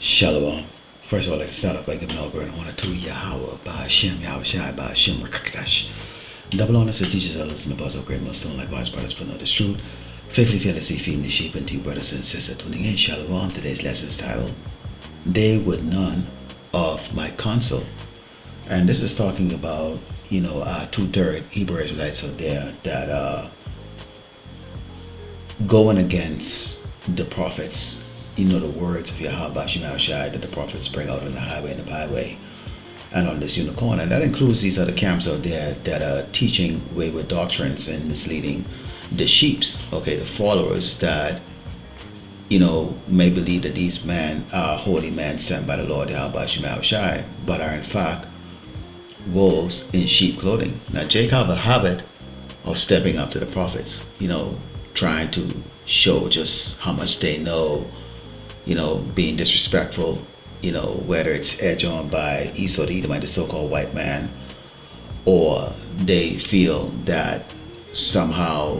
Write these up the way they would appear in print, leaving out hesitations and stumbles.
Shalom. First of all, I'd like to start off by giving all glory and honor to Yahweh, Bahashem, Yahweh Shai, Bahashem, Rakakadash. Double honor to teachers, elders, and the boss of great millstone, likewise, brothers, put out this truth. Faithfully, fearlessly feeding the sheep, and to you, brothers and sisters, tuning in. Shalom. Today's lesson is titled, They Would None of My Counsel. And this is talking about, two-third Hebrew Israelites out there that are going against the prophets. The words of Yahweh Shai that the prophets bring out on the highway and the byway and on this unicorn. And that includes these other camps out there that are teaching wayward doctrines and misleading the sheeps, the followers that, may believe that these men are holy men sent by the Lord Yahweh Shai, but are in fact wolves in sheep clothing. Now, Jacob have a habit of stepping up to the prophets, trying to show just how much they know, being disrespectful, whether it's edged on by Esau the Edomite, the so-called white man, or they feel that somehow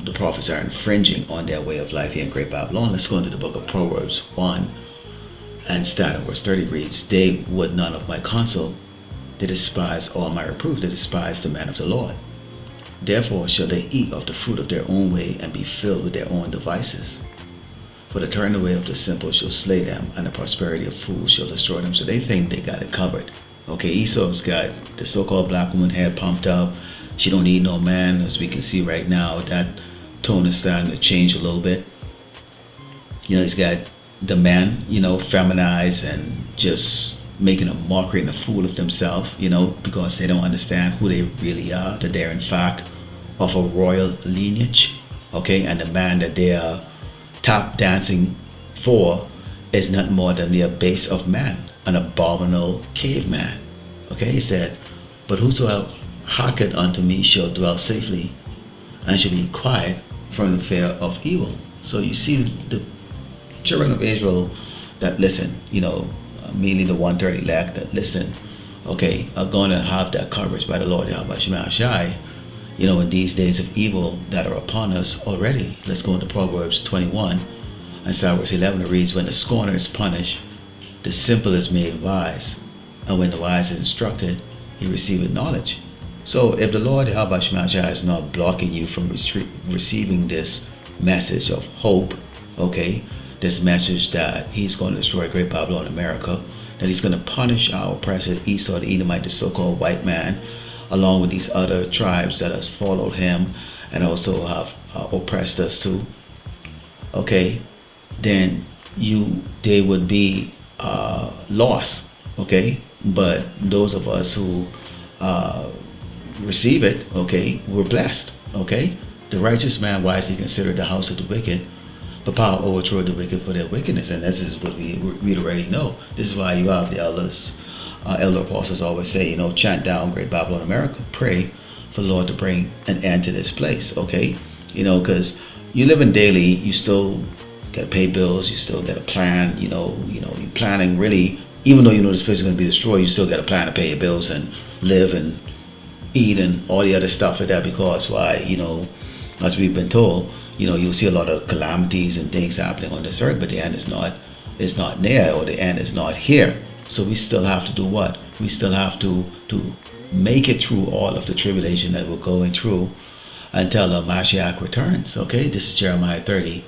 the prophets are infringing on their way of life here in Great Babylon. Let's go into the book of Proverbs 1 and start at verse 30 reads, They would none of my counsel, they despise all my reproof, they despise the man of the Lord. Therefore shall they eat of the fruit of their own way and be filled with their own devices. For the turn away of the simple shall slay them, and the prosperity of fools shall destroy them. So they think they got it covered. Esau's got the so-called black woman head pumped up. She don't need no man. As we can see right now, that tone is starting to change a little bit. He's got the men, feminized and just making a mockery and a fool of themselves, because they don't understand who they really are, that they're in fact of a royal lineage, and the man that they are tap dancing for is nothing more than the base of man, an abominable caveman. He said, But whosoever hearkeneth unto me shall dwell safely, and shall be quiet from the fear of evil. So you see the children of Israel that listen, mainly the one-third elect that listen, are going to have that coverage by the Lord Yahweh Shai, in these days of evil that are upon us already. Let's go into Proverbs 21 and start verse 11. It reads, When the scorner is punished, the simple is made wise, and when the wise is instructed, he receiveth knowledge. So if the Lord Yahweh Shai is not blocking you from receiving this message of hope, this message that he's going to destroy Great Babylon, America, that he's going to punish our oppressor Esau the Edomite, the so-called white man, along with these other tribes that has followed him and also have oppressed us too, then they would be lost, but those of us who receive it, we're blessed, the righteous man wisely considered the house of the wicked, but power overthrow the wicked for their wickedness. And this is what we already know. This is why you have the elders, elder apostles always say, chant down Great Babylon, America, pray for the Lord to bring an end to this place, because you living daily, you still got to pay bills, you still got to plan, you're planning really, even though this place is going to be destroyed, you still got to plan to pay your bills and live and eat and all the other stuff like that, because why, as we've been told, you'll see a lot of calamities and things happening on this earth, but the end is not near, or the end is not here. So we still have to do what? We still have to make it through all of the tribulation that we're going through until the Mashiach returns. This is Jeremiah 30,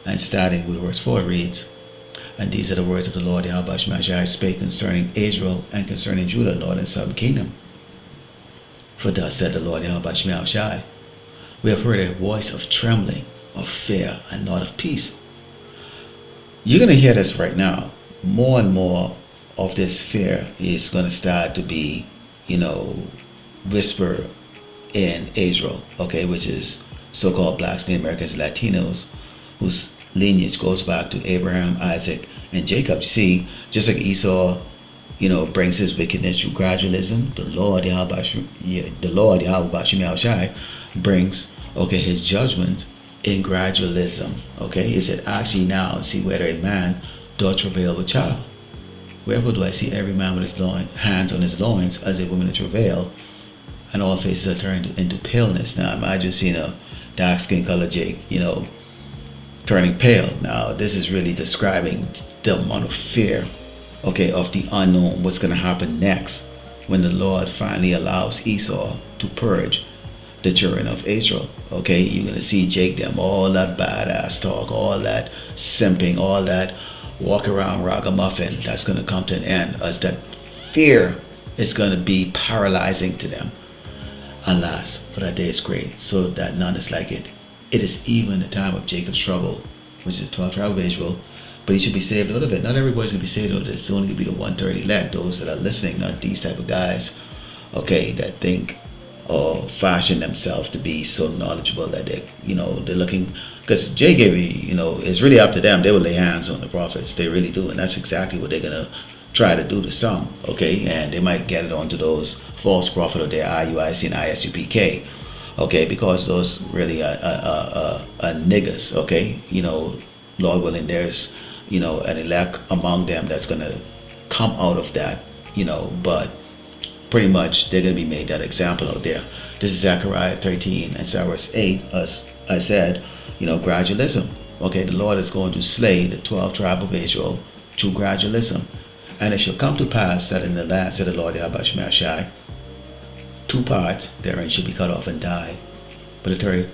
and starting with verse 4 reads, And these are the words of the Lord Yahweh Shai spake concerning Israel and concerning Judah, north and southern kingdom. For thus said the Lord Yahweh Shai, We have heard a voice of trembling, of fear, and not of peace. You're going to hear this right now. More and more of this fear is going to start to be, whisper in Israel, which is so-called blacks, Native Americans, Latinos, whose lineage goes back to Abraham, Isaac, and Jacob. You see, just like Esau, brings his wickedness through gradualism, the Lord Yahweh Shai brings, his judgment in gradualism. He said, Ask ye now and see whether a man doth travail with child. Wherefore do I see every man with his hands on his loins as a woman in travail, and all faces are turned into paleness. Now imagine seeing a dark skin color Jake, turning pale. Now, this is really describing the amount of fear, okay, of the unknown, what's going to happen next when the Lord finally allows Esau to purge the children of Israel. Okay, you're going to see Jake them, all that badass talk, all that simping, all that walk around ragamuffin, that's going to come to an end, as that fear is going to be paralyzing to them. Alas, for that day is great, so that none is like it. It is even the time of Jacob's trouble, which is the 12th tribe of Israel, but he should be saved out of it. Not everybody's going to be saved out of it. It's only going to be the 1/3 elect, those that are listening, not these type of guys, okay, that think or fashion themselves to be so knowledgeable that they're looking, because Jay gave it's really up to them. They will lay hands on the prophets. They really do, and that's exactly what they're going to try to do to some, okay, and they might get it onto those false prophet of their IUIC and ISUPK, okay, because those really are niggas, okay, Lord willing, there's, an elect among them that's going to come out of that, but pretty much they're going to be made that example out there. This is Zechariah 13 and verse 8, as I said, gradualism, okay, the Lord is going to slay the 12th tribe of Israel through gradualism. And it shall come to pass that in the land, said the Lord Yahweh Shai, 2 parts therein shall be cut off and die, but the third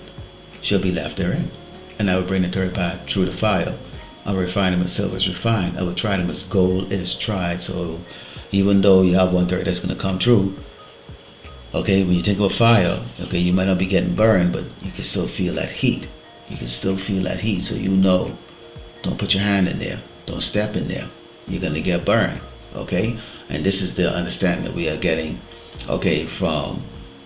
shall be left therein. And I will bring the third part through the fire. I will refine them as silver is refined. I will try them as gold is tried. So even though you have 1/3 that's going to come through, okay, when you think of fire, okay, you might not be getting burned, but you can still feel that heat. You can still feel that heat, so don't put your hand in there. Don't step in there. You're going to get burned, okay? And this is the understanding that we are getting, okay, from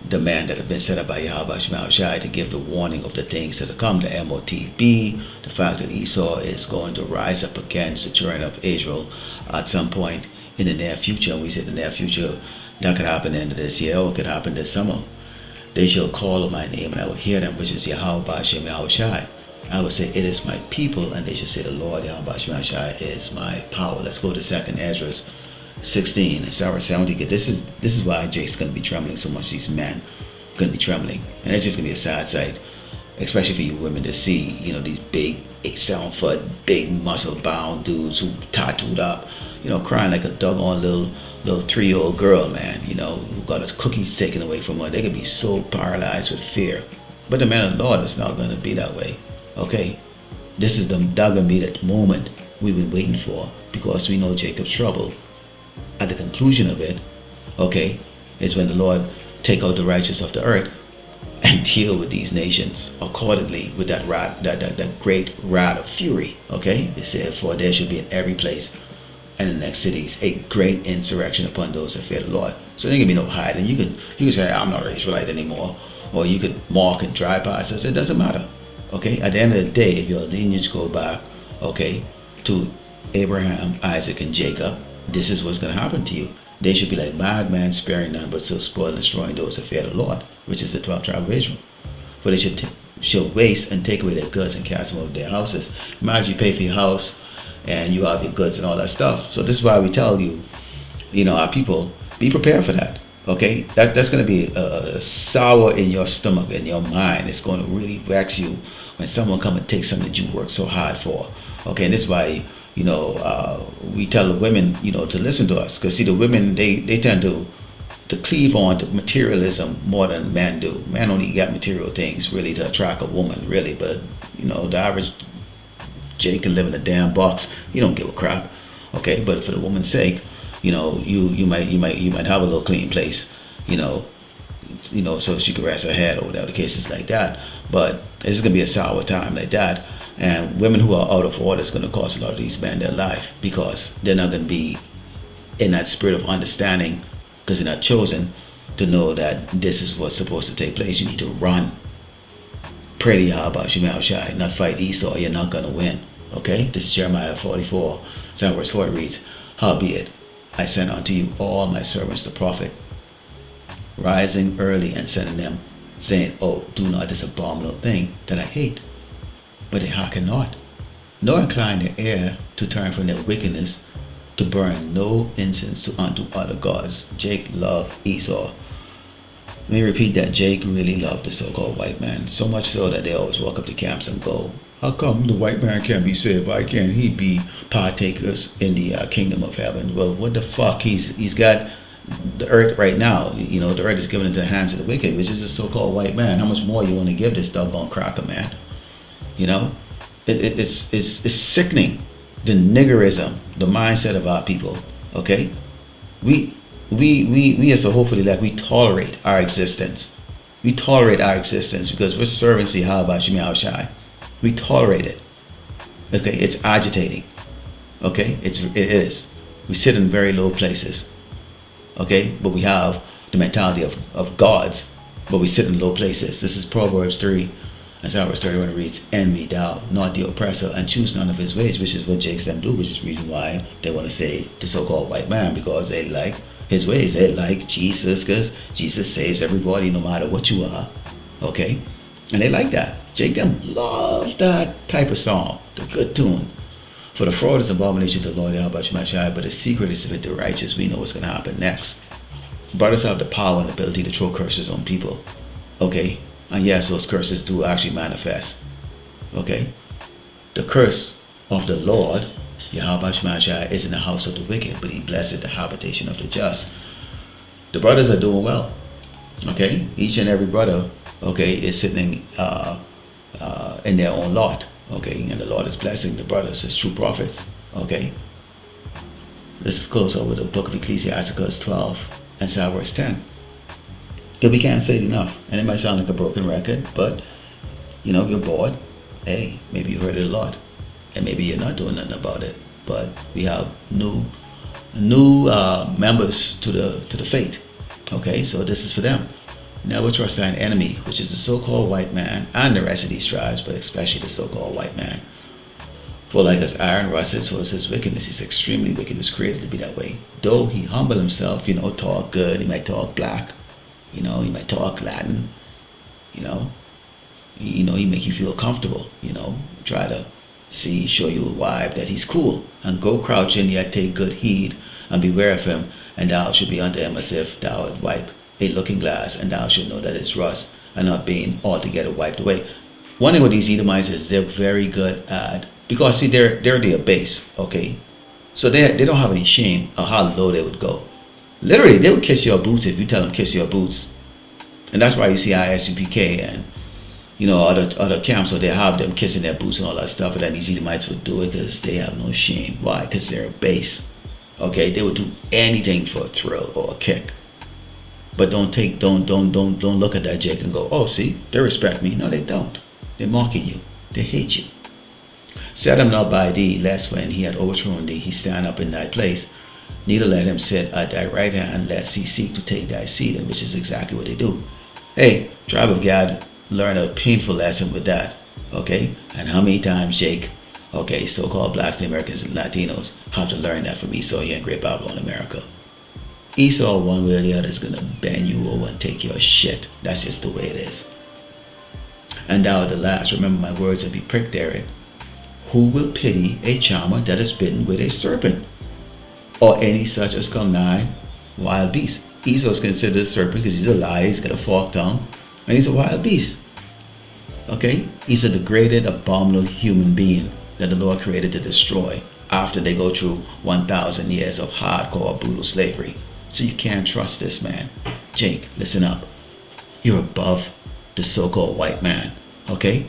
the man that have been set up by Yahweh Shai to give the warning of the things that are come, the MOTB, the fact that Esau is going to rise up against the children of Israel at some point in the near future. And we say the near future, that could happen end of this year, or it could happen this summer. They shall call on my name, and I will hear them, which is Yahweh Shai. I will say, it is my people, and they shall say, the Lord Yahweh Shai is my power. Let's go to 2nd Ezra 16 and verse 70. This is why Jake's going to be trembling so much. These men going to be trembling, and it's just going to be a sad sight, especially for you women to see, these big 8-7-foot, big muscle-bound dudes who tattooed up, crying like a doggone little 3-year-old girl, man, who got his cookies taken away from her. They could be so paralyzed with fear. But the man of the Lord is not going to be that way. Okay, this is that going to be that moment we've been waiting for, because we know Jacob's trouble. At the conclusion of it, okay, is when the Lord take out the righteous of the earth and deal with these nations accordingly with that wrath, that great wrath of fury. Okay, it said, for there should be in every place and in the next cities a great insurrection upon those that fear the Lord. So there can be no hiding. You can say, I'm not an Israelite anymore, or you could mark and drive past us. It doesn't matter. Okay, at the end of the day, if your lineage go back, okay, to Abraham, Isaac, and Jacob, this is what's going to happen to you. They should be like madmen, sparing none, but still spoiling and destroying those that fear the Lord, which is the 12th tribe of Israel. For they shall waste and take away their goods and cast them over their houses. Imagine you pay for your house and you have your goods and all that stuff. So this is why we tell you, our people, be prepared for that. Okay, that's going to be sour in your stomach, in your mind. It's going to really vex you when someone come and take something that you worked so hard for. Okay, and this is why we tell the women to listen to us, because see, the women they tend to cleave on to materialism more than men do. Men only got material things really to attract a woman, really, but the average Jake can live in a damn box. He don't give a crap. Okay, but for the woman's sake, you might have a little clean place, so she can rest her head or whatever the case is like that. But it's gonna be a sour time like that, and women who are out of order is gonna cost a lot of these men their life, because they're not gonna be in that spirit of understanding, because they're not chosen to know that this is what's supposed to take place. You need to run. Pray to Yahweh Shai, not fight Esau. You're not gonna win. Okay, this is Jeremiah 44, 7 verse 4 reads, howbeit I send unto you all my servants the prophet, rising early and sending them, saying, oh, do not this abominable thing that I hate. But they hearken not, nor incline their ear to turn from their wickedness, to burn no incense unto other gods. Jake loved Esau. Let me repeat that. Jake really loved the so-called white man, so much so that they always walk up to camps and go, How come the white man can't be saved? Why can't he be partakers in the kingdom of heaven? Well, what the fuck? He's got the earth right now. You know, the earth is given into the hands of the wicked, which is the so-called white man. How much more you want to give this doggone cracker, man? You know, it's sickening. The niggerism, the mindset of our people. Okay, we as a hopefully like we tolerate our existence. We tolerate our existence because we're servants to Yahweh Shemi Shai. We tolerate it. Okay, it's agitating. Okay, it is. We sit in very low places. Okay, but we have the mentality of gods, but we sit in low places. This is Proverbs 3, and verse 31 reads, "Envy thou not the oppressor, and choose none of his ways," which is what Jakes them do, which is the reason why they want to say the so-called white man, because they like his ways. They like Jesus, because Jesus saves everybody no matter what you are. Okay, and they like that. Jake them love that type of song, the good tune. For the fraud is abomination to the Lord, but the secret is with the righteous. We know what's going to happen next. Brothers have the power and ability to throw curses on people. Okay, and yes, those curses do actually manifest. Okay, the curse of the Lord, Yahweh Shemashai, is in the house of the wicked, but he blessed the habitation of the just. The brothers are doing well. Okay, each and every brother, okay, is sitting in their own lot. Okay, and the Lord is blessing the brothers as true prophets. Okay, this goes over the book of Ecclesiasticus 12 and verse 10. Because we can't say it enough, and it might sound like a broken record, but you know, if you're bored, hey, maybe you heard it a lot, and maybe you're not doing nothing about it. But we have new members to the faith. Okay, so this is for them. Never trust thine enemy, which is the so-called white man and the rest of these tribes, but especially the so-called white man. For like as iron rusted, so is his wickedness. He's extremely wicked. He was created to be that way. Though he humble himself, you know, talk good. He might talk black. You know, he might talk Latin. You know, he make you feel comfortable. You know, try to show you a vibe that he's cool. And go crouch in, yet take good heed, and beware of him. And thou should be unto him as if thou had wiped a looking glass, and thou should know that it's rust, and not being altogether wiped away. One thing with these Edomites is they're very good at, because see, they're their base, okay? So they don't have any shame of how low they would go. Literally, they would kiss your boots if you tell them kiss your boots. And that's why you see ISUPK and, you know, other camps, so they have them kissing their boots and all that stuff, and then these Edomites would do it because they have no shame. Why? Because they're a base. Okay, they would do anything for a thrill or a kick. But don't look at that Jake and go, oh, see, they respect me. No, they don't. They're mocking you. They hate you. Set him not by thee, lest when he had overthrown thee, he stand up in thy place. Neither let him sit at thy right hand, lest he seek to take thy seat, and which is exactly what they do. Hey, tribe of Gad, learn a painful lesson with that. Okay? And how many times Jake, okay, so-called blacks, Americans, and Latinos have to learn that from Esau here in Great Babylon, America. Esau, one way or the other, is going to bend you over and take your shit. That's just the way it is. And thou at the last, remember my words and be pricked therein. Who will pity a charmer that is bitten with a serpent, or any such as come nigh wild beast? Esau is considered a serpent because he's a liar, he's got a forked tongue, and he's a wild beast. Okay? He's a degraded, abominable human being that the Lord created to destroy after they go through 1,000 years of hardcore, brutal slavery. So you can't trust this man. Jake, listen up. You're above the so-called white man. Okay?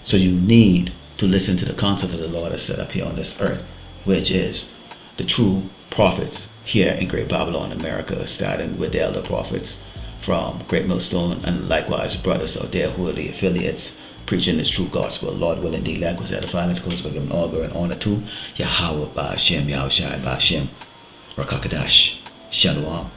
So you need to listen to the counsel of the Lord that's set up here on this earth, which is the true prophets here in Great Babylon, America, starting with the elder prophets from Great Millstone, and likewise brothers out there who are the affiliates preaching this true gospel. Lord will indeed like was edifying, of course, we give all glory and honor to Yahweh Ba'ashem, Yahushai Ba'ashem, Rakakadash, Shalom.